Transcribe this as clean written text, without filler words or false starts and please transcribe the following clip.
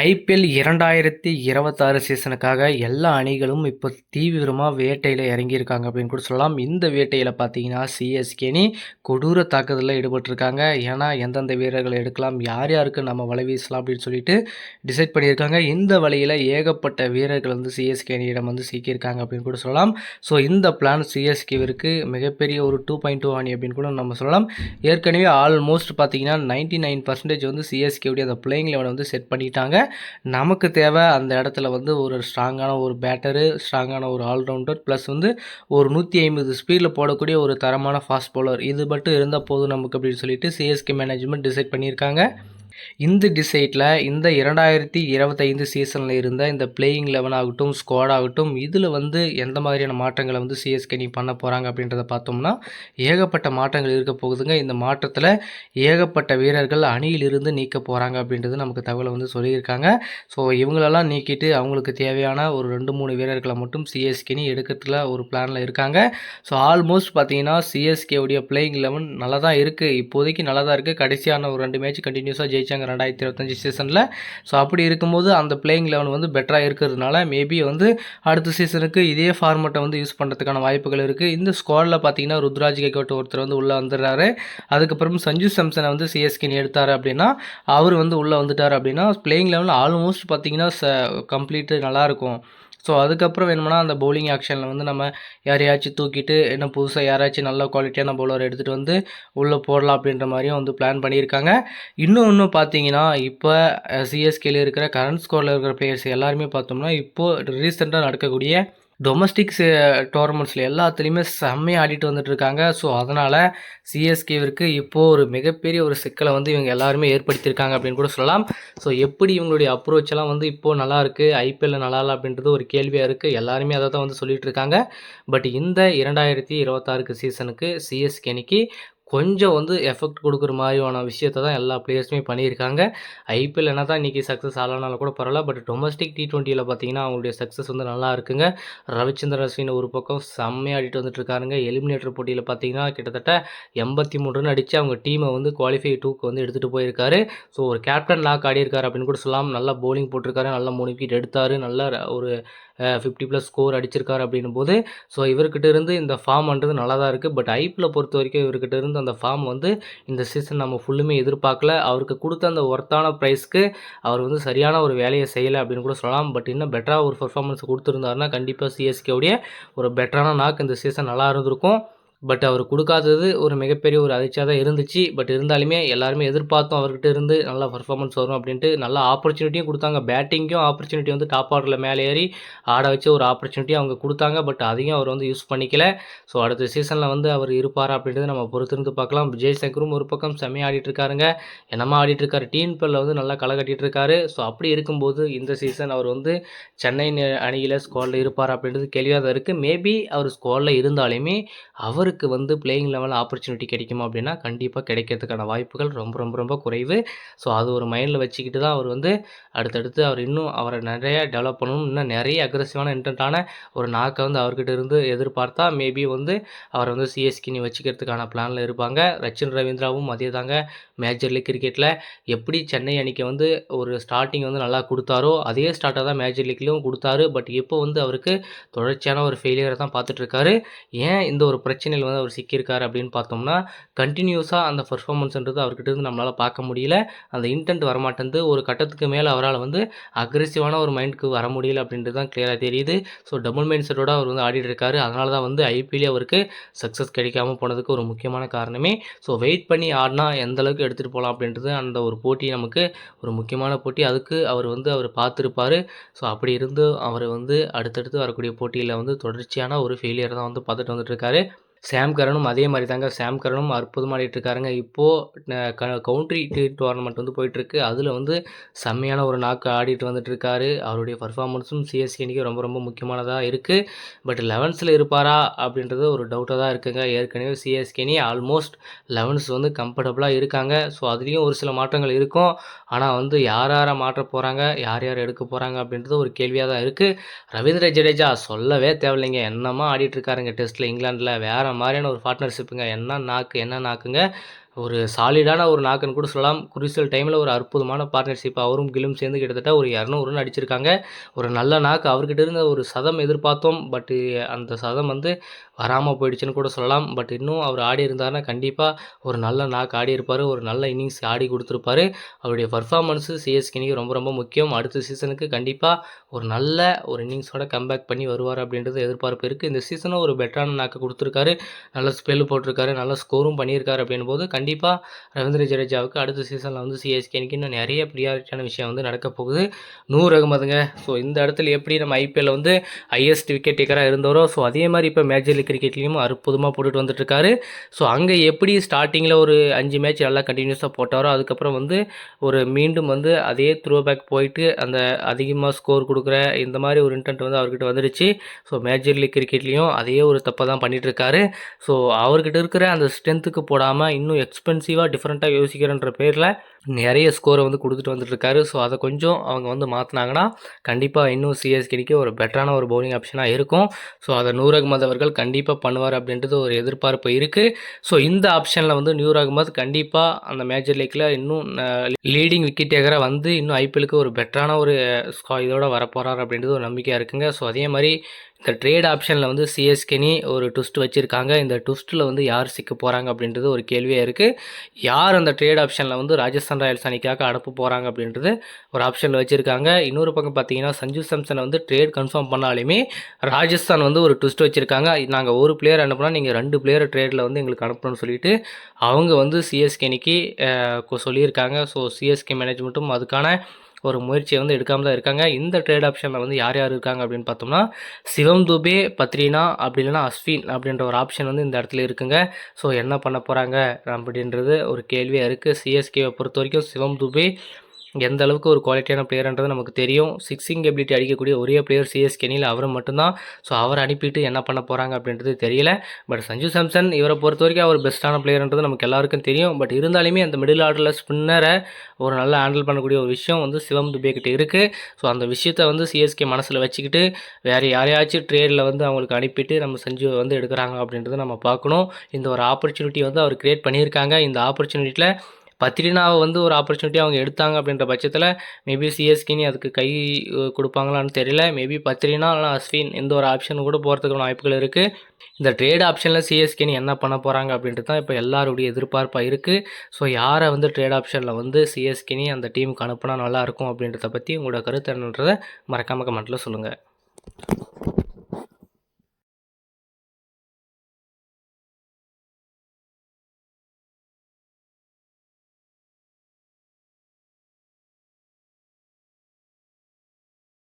IPL 2026 சீசனுக்காக எல்லா அணிகளும் இப்போ தீவிரமா வேட்டையில இறங்கியிருக்காங்க அப்படின்னு கூட சொல்லலாம். இந்த வேட்டையில பார்த்தீங்கன்னா, சிஎஸ்கே அணி கொடூர தாக்குதல்ல ஈடுபட்டிருக்காங்க. ஏன்னா, எந்தெந்த வீரர்கள எடுக்கலாம், யார் யாருக்கு நம்ம வலை வீசலாம் அப்படின்னு சொல்லிட்டு டிசைட் பண்ணியிருக்காங்க. இந்த வலையில ஏகப்பட்ட வீரர்கள் வந்து சிஎஸ்கே அணியிடம் வந்து சிக்கியிருக்காங்க அப்படின்னு கூட சொல்லலாம். ஸோ இந்த பிளான் சிஎஸ்கேவிற்கு மிகப்பெரிய ஒரு 2.2 அணி அப்படின்னு கூட நம்ம சொல்லலாம். ஏற்கனவே ஆல்மோஸ்ட் பார்த்தீங்கன்னா 99% வந்து சிஎஸ்கேவுடைய அந்த பிளேயிங் 11 வந்து செட் பண்ணிட்டாங்க. நமக்கு தேவை அந்த இடத்துல வந்து ஒரு ஸ்ட்ராங்கான ஒரு பேட்டரு, ஸ்ட்ராங்கான ஒரு ஆல்ரவுண்டர், ப்ளஸ் வந்து ஒரு 150 ஸ்பீடில் போடக்கூடிய ஒரு தரமான ஃபாஸ்ட் பவுலர். இது மட்டும் இருந்தால் போதும் நமக்கு அப்படின்னு சொல்லிட்டு சிஎஸ்கே மேனேஜ்மெண்ட் டிசைட் பண்ணியிருக்காங்க. இந்த டிசைடில் இந்த 2025 சீசனில் இருந்த இந்த பிளேயிங் 11 ஆகட்டும், ஸ்குவாட் ஆகட்டும், இதில் வந்து எந்த மாதிரியான மாற்றங்களை வந்து சிஎஸ்கே அணி பண்ண போகிறாங்க அப்படின்றத பார்த்தோம்னா, ஏகப்பட்ட மாற்றங்கள் இருக்க போகுதுங்க. இந்த மாற்றத்தில் ஏகப்பட்ட வீரர்கள் அணியிலிருந்து நீக்க போகிறாங்க அப்படின்றது நமக்கு தகவலை வந்து சொல்லியிருக்காங்க. ஸோ இவங்களெல்லாம் நீக்கிட்டு அவங்களுக்கு தேவையான ஒரு 2-3 வீரர்களை மட்டும் சிஎஸ்கே அணி எடுக்கிறதுல ஒரு பிளானில் இருக்காங்க. ஸோ ஆல்மோஸ்ட் பார்த்தீங்கன்னா சிஎஸ்கேவுடைய பிளேயிங் 11 நல்லா தான் இருக்குது. இப்போதைக்கு நல்லா தான் இருக்குது. கடைசியான ஒரு 2 மேட்ச் கண்டினியூஸாக ஜெயிச்சாங்க 2025 சீசனில். ஸோ அப்படி இருக்கும்போது அந்த பிளேயிங் 11 வந்து பெட்டராக இருக்கிறதுனால மேபி வந்து அடுத்த சீசனுக்கு இதே ஃபார்மெட்டை வந்து யூஸ் பண்ணுறதுக்கான வாய்ப்புகள் இருக்குது. இந்த ஸ்குவாடில் பார்த்தீங்கன்னா ருத்ராஜ் கெய்க்வாட் ஒருத்தர் வந்து உள்ளே வந்துடுறாரு. அதுக்கப்புறம் சஞ்சு சாம்சனை வந்து சிஎஸ்கே எடுத்தார் அப்படின்னா அவர் வந்து உள்ளே வந்துட்டார் அப்படின்னா பிளேயிங் 11 ஆல்மோஸ்ட் பார்த்தீங்கன்னா கம்ப்ளீட்டு நல்லாயிருக்கும். ஸோ அதுக்கப்புறம் வேணும்னா அந்த பவுலிங் ஆக்ஷனில் வந்து நம்ம யாரையாச்சும் தூக்கிட்டு இன்னும் புதுசாக யாராச்சும் நல்ல குவாலிட்டியான பவுலர் எடுத்துகிட்டு வந்து உள்ளே போடலாம் அப்படின்ற மாதிரியும் வந்து பிளான் பண்ணியிருக்காங்க. இன்னொன்று பார்த்தீங்கன்னா இப்போ சிஎஸ்கேல இருக்கிற கரண்ட் ஸ்குவாடில் இருக்கிற பிளேயர்ஸ் எல்லாருமே பார்த்தோம்னா இப்போது ரீசெண்டாக நடக்கக்கூடிய டொமஸ்டிக் டோர்னமெண்ட்ஸில் எல்லாத்துலேயுமே செம்மையாக ஆடிட்டு வந்துட்டுருக்காங்க. ஸோ அதனால் சிஎஸ்கேவிற்கு இப்போது ஒரு மிகப்பெரிய ஒரு சிக்கலை வந்து இவங்க எல்லாருமே ஏற்படுத்தியிருக்காங்க அப்படின்னு கூட சொல்லலாம். ஸோ எப்படி இவங்களுடைய அப்ரோச் எல்லாம் வந்து இப்போது நல்லாயிருக்கு, ஐபிஎல்லில் நல்லா இல்லை அப்படின்றது ஒரு கேள்வியாக இருக்குது. எல்லாருமே அதை தான் வந்து சொல்லிகிட்டு இருக்காங்க. பட் இந்த 2026 சீசனுக்கு சிஎஸ்கே அணிக்கு கொஞ்சம் வந்து எஃபெக்ட் கொடுக்குற மாதிரியான விஷயத்தை தான் எல்லா பிளேயர்ஸுமே பண்ணியிருக்காங்க. ஐபிஎல் என்ன தான் இன்றைக்கி சக்ஸஸ் ஆகலனாலும் கூட பரவாயில்ல. பட் டொமஸ்டிக் T20யில் பார்த்தீங்கன்னா அவங்களுடைய சக்ஸஸ் வந்து நல்லா இருக்குங்க. ரவிச்சந்திரன் அஸ்வின் ஒரு பக்கம் செம்மையாக ஆடிட்டு வந்துட்டுருக்காருங்க. எலிமினேட்டர் போட்டியில் பார்த்தீங்கன்னா கிட்டத்தட்ட 83 ரன் அடித்து அவங்க டீமை வந்து குவாலிஃபை 2க்கு வந்து எடுத்துகிட்டு போயிருக்காரு. ஸோ ஒரு கேப்டன் லாக் ஆடியிருக்காரு அப்படின்னு கூட சொல்லலாம். நல்லா பவுலிங் போட்டிருக்காரு, நல்லா 3 விக்கெட் எடுத்தார், நல்லா ஒரு 50+ ஸ்கோர் அடிச்சிருக்காரு அப்படின்னும் போது ஸோ இவர்கிட்ட இருந்து இந்த ஃபார்ம்ன்றது நல்லா தான் இருக்குது. பட் ஐபிஎல்லை பொறுத்த வரைக்கும் இவர்கிட்ட இருந்து அந்த ஃபார்ம் வந்து இந்த சீசன் நம்ம ஃபுல்லுமே எதிர்பார்க்கல. அவருக்கு கொடுத்த அந்த ஒர்த்தான ப்ரைஸ்க்கு அவர் வந்து சரியான ஒரு வேலையை செய்யலை அப்படின்னு கூட சொல்லலாம். பட் இன்னும் பெட்டராக ஒரு பர்ஃபார்மன்ஸ் கொடுத்துருந்தாருன்னா கண்டிப்பாக சிஎஸ்கேவுடைய ஒரு பெட்டரான நாக் இந்த சீசன் நல்லா இருந்திருக்கும். பட் அவர் கொடுக்காதது ஒரு மிகப்பெரிய ஒரு அதிர்ச்சியாக தான் இருந்துச்சு. பட் இருந்தாலுமே எல்லாருமே எதிர்பார்த்தோம் அவர்கிட்ட இருந்து நல்ல பர்ஃபார்மன்ஸ் வரும் அப்படின்ட்டு. நல்ல ஆப்பர்ச்சுனிட்டியும் கொடுத்தாங்க. பேட்டிங்கும் ஆப்பர்ச்சுனிட்டி வந்து டாப் ஆர்டரில் மேலே ஏறி ஆட வச்சு ஒரு ஆப்பர்ச்சுனிட்டி அவங்க கொடுத்தாங்க. பட் அதையும் அவர் வந்து யூஸ் பண்ணிக்கல. ஸோ அடுத்த சீசனில் வந்து அவர் இருப்பார் அப்படின்றத நம்ம பொறுத்திருந்து பார்க்கலாம். விஜய் சங்கரும் ஒரு பக்கம் செம்மையாக ஆடிட்டுருக்காருங்க. என்னமா ஆடிட்டுருக்காரு, டிஎன்பிஎல்லில் வந்து நல்லா களை கட்டிகிட்டு இருக்காரு. ஸோ அப்படி இருக்கும்போது இந்த சீசன் அவர் வந்து சென்னை அணியில் ஸ்குவாடில் இருப்பார் அப்படின்றது கேள்வியாக தான் இருக்குது. மேபி அவர் ஸ்குவாடில் இருந்தாலுமே அவருக்கு வந்து பிளேயிங் லெவல் ஆப்பர்ச்சுனிட்டி கிடைக்குமா அப்படின்னா கண்டிப்பாக கிடைக்கிறதுக்கான வாய்ப்புகள் ரொம்ப ரொம்ப ரொம்ப குறைவு. ஸோ அது ஒரு மைண்டில் வச்சுக்கிட்டு தான் அவர் வந்து அடுத்தடுத்து அவர் இன்னும் அவரை நிறைய டெவலப் பண்ணணும், இன்னும் நிறைய அக்ரெசிவான இன்டென்ட்டான ஒரு நாக்கை வந்து அவர்கிட்ட இருந்து எதிர்பார்த்தா மேபி வந்து அவரை வந்து சிஎஸ்கே வச்சுக்கிறதுக்கான பிளானில் இருப்பாங்க. ரச்சின் ரவீந்திராவும் அதே தாங்க. மேஜர் லீக் கிரிக்கெட்டில் எப்படி சென்னை அணிக்கு வந்து ஒரு ஸ்டார்டிங் வந்து நல்லா கொடுத்தாரோ அதே ஸ்டார்ட்டாக தான் மேஜர் லீக்லேயும் கொடுத்தாரு. பட் இப்போ வந்து அவருக்கு தொடர்ச்சியான ஒரு ஃபெயிலியரை தான் பார்த்துட்ருக்காரு. ஏன் இந்த ஒரு பிரச்சனையில் வந்து அவர் சிக்கியிருக்காரு அப்படின்னு பார்த்தோம்னா கண்டினியூஸாக அந்த பர்ஃபார்மன்ஸ்ன்றது அவர்கிட்ட இருந்து நம்மளால் பார்க்க முடியல. அந்த இன்டென்ட் வரமாட்டேங்குது. ஒரு கட்டத்துக்கு மேலே அவரால் வந்து அக்ரெசிவான ஒரு மைண்டுக்கு வர முடியல அப்படின்றது தான் கிளியராக தெரியுது. ஸோ டபுள் மைண்ட் செட்டோட அவர் வந்து ஆடிட்டு இருக்காரு. அதனால தான் வந்து ஐபிஎல்லே அவருக்கு சக்ஸஸ் கிடைக்காம போனதுக்கு ஒரு முக்கியமான காரணமே. ஸோ வெயிட் பண்ணி ஆடினா எந்த அளவுக்கு எடுத்துகிட்டு போகலாம் அப்படின்றது அந்த ஒரு போட்டி நமக்கு ஒரு முக்கியமான போட்டி. அதுக்கு அவர் பார்த்துருப்பார். ஸோ அப்படி இருந்து அவர் வந்து அடுத்தடுத்து வரக்கூடிய போட்டியில் வந்து தொடர்ச்சியான ஒரு ஃபெயிலியர் தான் வந்து பார்த்துட்டு வந்துட்டுருக்காரு. சாம் கரனும் அதே மாதிரி தாங்க. சாம் கரனும் அற்புதமாக ஆடிட்டுருக்காருங்க. இப்போது கவுண்ட்ரி டோர்னமெண்ட் வந்து போயிட்டுருக்கு. அதில் வந்து செம்மையான ஒரு நாக்கு ஆடிட்டு வந்துட்டுருக்காரு. அவருடைய பர்ஃபார்மன்ஸும் சிஎஸ்கே அணிக்கு ரொம்ப ரொம்ப முக்கியமானதாக இருக்குது. பட் 11ஸில் இருப்பாரா அப்படின்றது ஒரு டவுட்டாக தான் இருக்குங்க. ஏற்கனவே சிஎஸ்கே அணி ஆல்மோஸ்ட் 11ஸ் வந்து கம்ஃபர்டபுளாக இருக்காங்க. ஸோ அதுலேயும் ஒரு சில மாற்றங்கள் இருக்கும். ஆனால் வந்து யார் யாரை மாற்ற போகிறாங்க, யார் யார் எடுக்க போகிறாங்க அப்படின்றது ஒரு கேள்வியாக தான் இருக்குது. ரவீந்திர ஜடேஜா சொல்லவே தேவையில்லைங்க. என்னமா ஆடிட்டுருக்காருங்க டெஸ்ட்டில் இங்கிலாண்டில். வேறு மாதிரியான ஒரு பார்ட்னர்ஷிப்புங்க. என்ன நாக்குங்க. ஒரு சாலிடான ஒரு நாக்குன்னு கூட சொல்லலாம். குரூசியல் டைமில் ஒரு அற்புதமான பார்ட்னர்ஷிப் அவரும் கில்லும் சேர்ந்து கிட்டத்தட்ட ஒரு 200 ரன் அடிச்சிருக்காங்க. ஒரு நல்ல நாக்கு. அவர்கிட்ட இருந்த ஒரு சதம் எதிர்பார்த்தோம். பட்டு அந்த சதம் வந்து வராமல் போயிடுச்சுன்னு கூட சொல்லலாம். பட் இன்னும் அவர் ஆடி இருந்தாருன்னா கண்டிப்பாக ஒரு நல்ல நாக்கு ஆடி இருப்பார். ஒரு நல்ல இன்னிங்ஸ் ஆடி கொடுத்துருப்பாரு. அவருடைய பர்ஃபார்மன்ஸு சிஎஸ்கேனிக்கு ரொம்ப ரொம்ப முக்கியம். அடுத்த சீசனுக்கு கண்டிப்பாக ஒரு நல்ல ஒரு இன்னிங்ஸோட கம்பேக் பண்ணி வருவார் அப்படின்றது எதிர்பார்ப்பு இருக்குது. இந்த சீசனும் ஒரு பெட்டரான நாக்கு கொடுத்துருக்காரு. நல்ல ஸ்பெல் போட்டிருக்காரு. நல்ல ஸ்கோரும் பண்ணியிருக்காரு அப்படின்போது கண்டிப்பாக ரவீந்திர ஜடேஜாவுக்கு அடுத்த சீசனில் வந்து சிஎஸ்கேனிக்கு இன்னும் நிறைய ப்ரியாரிட்டியான விஷயம் வந்து நடக்க போகுது. நூர் அகமதுங்க. ஸோ இந்த இடத்துல எப்படி நம்ம ஐபிஎல்ல வந்து ஹையஸ்ட் விக்கெட் டேக்கராக இருந்தவரோ ஸோ அதே மாதிரி இப்போ மேஜர் லீக் கிரிக்கெட்லேயும் அற்புதமாக போட்டுட்டு வந்துட்டுருக்காரு. ஸோ அங்கே எப்படி ஸ்டார்டிங்கில் ஒரு 5 மேட்ச் நல்லா கண்டினியூஸாக போட்டாரோ அதுக்கப்புறம் வந்து ஒரு மீண்டும் வந்து அதே த்ரோ பேக் போயிட்டு அந்த அதிகமாக ஸ்கோர் கொடுக்குற இந்த மாதிரி ஒரு இன்டென்ட் வந்து அவர்கிட்ட வந்துடுச்சு. ஸோ மேஜர் லீக் கிரிக்கெட்லேயும் அதே ஒரு தப்பை தான் பண்ணிகிட்ருக்காரு. ஸோ அவர்கிட்ட இருக்கிற அந்த ஸ்ட்ரென்த்துக்கு போடாமல் இன்னும் எக்ஸ்பென்சிவாக டிஃப்ரெண்ட்டாக யோசிக்கிறன்ற பேரில் நிறைய ஸ்கோரை வந்து கொடுத்துட்டு வந்துட்டுருக்காரு. ஸோ அதை கொஞ்சம் அவங்க வந்து மாற்றினாங்கன்னா கண்டிப்பாக இன்னும் சிஎஸ்கேக்கு ஒரு பெட்டரான ஒரு பவுலிங் ஆப்ஷனாக இருக்கும். ஸோ அதை நூர் அகமது அவர்கள் கண்டிப்பாக பண்ணுவார் அப்படின்றது ஒரு எதிர்பார்ப்பு இருக்குது. ஸோ இந்த ஆப்ஷனில் வந்து நூர் அகமது கண்டிப்பாக அந்த மேஜர் லீக்கில் இன்னும் லீடிங் விக்கெட் டேக்கராக வந்து இன்னும் ஐபிஎலுக்கு ஒரு பெட்டரான ஒரு இதோட வரப்போகிறார் அப்படின்றது ஒரு நம்பிக்கையாக இருக்குங்க. ஸோ அதே மாதிரி இந்த ட்ரேட் ஆப்ஷனில் வந்து சிஎஸ்கேனி ஒரு ட்விஸ்ட் வச்சுருக்காங்க. இந்த ட்விஸ்ட்டில் வந்து யார் சிக்க போகிறாங்க அப்படின்றது ஒரு கேள்வியாக இருக்குது. யார் அந்த ட்ரேட் ஆப்ஷனில் வந்து ராஜஸ்தான் ராயல்ஸ் அணிக்காக அனுப்ப போகிறாங்க அப்படின்றது ஒரு ஆப்ஷனில் வச்சுருக்காங்க. இன்னொரு பக்கம் பார்த்தீங்கன்னா சஞ்சு சாம்சனை வந்து ட்ரேட் கன்ஃபார்ம் பண்ணாலுமே ராஜஸ்தான் வந்து ஒரு ட்விஸ்ட் வச்சுருக்காங்க. நாங்கள் ஒரு பிளேயர் அனுப்புனா நீங்கள் 2 பிளேயர் ட்ரேடில் வந்து எங்களுக்கு அனுப்பணும்னு சொல்லிட்டு அவங்க வந்து சிஎஸ்கேனிக்கு சொல்லியிருக்காங்க. ஸோ சிஎஸ்கே மேனேஜ்மெண்ட்டும் அதுக்கான ஒரு முயற்சியை வந்து எடுக்காமல் தான் இருக்காங்க. இந்த ட்ரேட் ஆப்ஷனில் வந்து யார் யார் இருக்காங்க அப்படின்னு பார்த்தோம்னா சிவம் துபே, பத்ரினா அப்படி இல்லைனா அஸ்வின் அப்படின்ற ஒரு ஆப்ஷன் வந்து இந்த இடத்துல இருக்குங்க. ஸோ என்ன பண்ண போகிறாங்க அப்படின்றது ஒரு கேள்வியாக இருக்குது. சிஎஸ்கேவை பொறுத்த வரைக்கும் சிவம் துபே எந்த அளவுக்கு ஒரு குவாலிட்டியான பிளேயர்ன்றது நமக்கு தெரியும். சிக்ஸிங் எபிலிட்டி அடிக்கக்கூடிய ஒரே பிளேயர் சிஎஸ்கே அணியில் அவர் மட்டும்தான். ஸோ அவரை அனுப்பிட்டு என்ன பண்ண போகிறாங்க அப்படின்றது தெரியல. பட் சஞ்சு சாம்சன் இவரை பொறுத்த வரைக்கும் அவர் பெஸ்ட்டான பிளேயர்ன்றது நமக்கு எல்லாருக்கும் தெரியும். பட் இருந்தாலுமே அந்த மிடில் ஆர்டரில் ஸ்பின்னரை ஒரு நல்லா ஹேண்டில் பண்ணக்கூடிய ஒரு விஷயம் வந்து சிவம் துபே கிட்ட இருக்குது. ஸோ அந்த விஷயத்தை வந்து சிஎஸ்கே மனசில் வச்சுக்கிட்டு வேறு யாரையாச்சும் ட்ரேடில் வந்து அவங்களுக்கு அனுப்பிட்டு நம்ம சஞ்சு வந்து எடுக்கிறாங்க அப்படின்றத நம்ம பார்க்கணும். இந்த ஒரு ஆப்பர்ச்சுனிட்டி வந்து அவர் கிரியேட் பண்ணியிருக்காங்க. இந்த ஆப்பர்ச்சுனிட்டியில் பத்ரினாவை வந்து ஒரு ஆப்பர்ச்சுனிட்டி அவங்க எடுத்தாங்க அப்படின்ற பட்சத்தில் மேபி சிஎஸ்கேனி அதுக்கு கை கொடுப்பாங்களான்னு தெரியல. மேபி பத்ரினா இல்லைனா அஸ்வின் இந்த ஒரு ஆப்ஷன் கூட போகிறதுக்கான வாய்ப்புகள் இருக்குது. இந்த ட்ரேட் ஆப்ஷனில் சிஎஸ்கேனி என்ன பண்ண போகிறாங்க அப்படின்றது தான் இப்போ எல்லாருடைய எதிர்பார்ப்பாக இருக்குது. ஸோ யாரை வந்து ட்ரேட் ஆப்ஷனில் வந்து சிஎஸ்கேனி அந்த டீமுக்கு அனுப்புனா நல்லாயிருக்கும் அப்படின்றத பற்றி உங்களோட கருத்து என்னன்றதை மறக்காமல் கமெண்ட்டில் சொல்லுங்கள்.